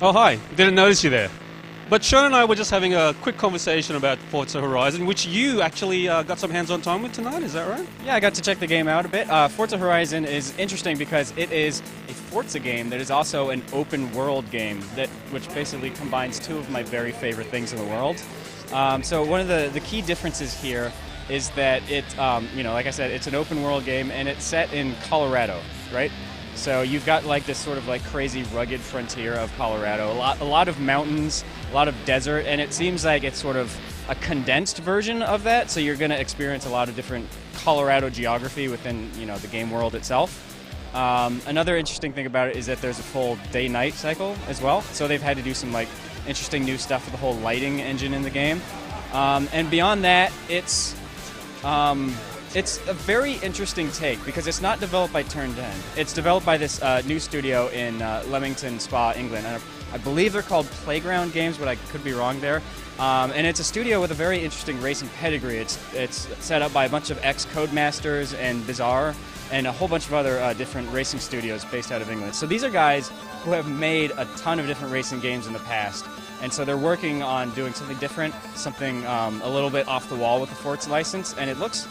Oh, hi. Didn't notice you there. But Sean and I were just having a quick conversation about Forza Horizon, which you actually got some hands-on time with tonight, is that right? Yeah, I got to check the game out a bit. Forza Horizon is interesting because it is a Forza game that is also an open world game which basically combines two of my very favorite things in the world. So one of the key differences here is that it, like I said, it's an open world game and it's set in Colorado, right? So you've got like this sort of like crazy rugged frontier of Colorado, a lot of mountains, a lot of desert, and it seems like it's sort of a condensed version of that. So you're going to experience a lot of different Colorado geography within the game world itself. Another interesting thing about it is that there's a full day-night cycle as well. So they've had to do some like interesting new stuff with the whole lighting engine in the game. And beyond that, it's a very interesting take because it's not developed by Turn 10. It's developed by this new studio in Leamington Spa, England. And I believe they're called Playground Games, but I could be wrong there. And it's a studio with a very interesting racing pedigree. It's set up by a bunch of ex-Codemasters and Bizarre and a whole bunch of other different racing studios based out of England. So these are guys who have made a ton of different racing games in the past. And so they're working on doing something different, something a little bit off the wall with the Forza license. And it looks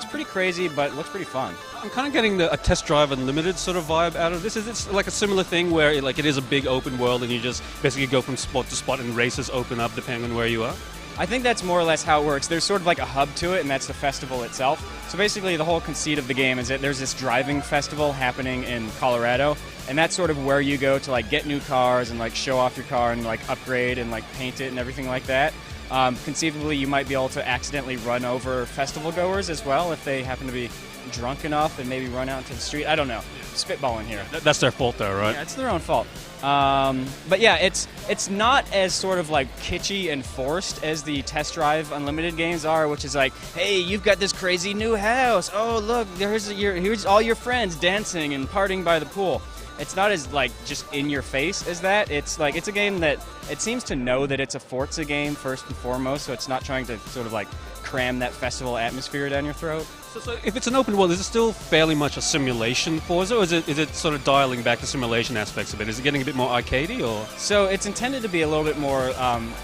pretty crazy, but it looks pretty fun. I'm kind of getting a Test Drive Unlimited sort of vibe out of this. Is it like a similar thing where it is a big open world and you just basically go from spot to spot and races open up depending on where you are? I think that's more or less how it works. There's sort of like a hub to it, and that's the festival itself. So basically the whole conceit of the game is that there's this driving festival happening in Colorado, and that's sort of where you go to like get new cars and like show off your car and like upgrade and like paint it and everything like that. Conceivably, you might be able to accidentally run over festival goers as well if they happen to be drunk enough and maybe run out into the street. I don't know. Spitballing here. That's their fault though, right? Yeah, it's their own fault. But yeah, it's not as sort of like kitschy and forced as the Test Drive Unlimited games are, which is like, hey, you've got this crazy new house. Oh, look, here's all your friends dancing and partying by the pool. It's not as like just in your face as that. It's like it's a game that it seems to know that it's a Forza game first and foremost, so it's not trying to sort of like cram that festival atmosphere down your throat. So if it's an open world, is it still fairly much a simulation Forza, or is it sort of dialing back the simulation aspects of it? Is it getting a bit more arcadey, or? So it's intended to be a little bit more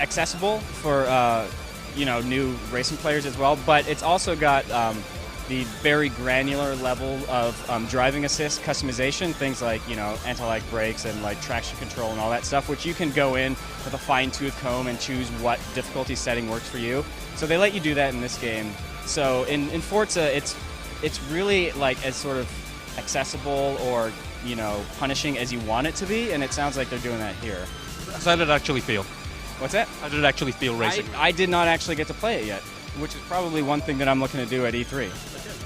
accessible for new racing players as well, but it's also got the very granular level of driving assist customization, things like anti-lock brakes and like traction control and all that stuff, which you can go in with a fine-tooth comb and choose what difficulty setting works for you. So they let you do that in this game. So in Forza, it's really like as sort of accessible or punishing as you want it to be, and it sounds like they're doing that here. So how did it actually feel? What's that? How did it actually feel racing? I did not actually get to play it yet, which is probably one thing that I'm looking to do at E3.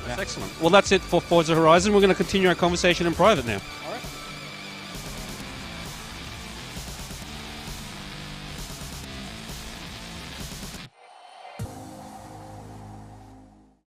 That's excellent. Well, that's it for Forza Horizon. We're going to continue our conversation in private now.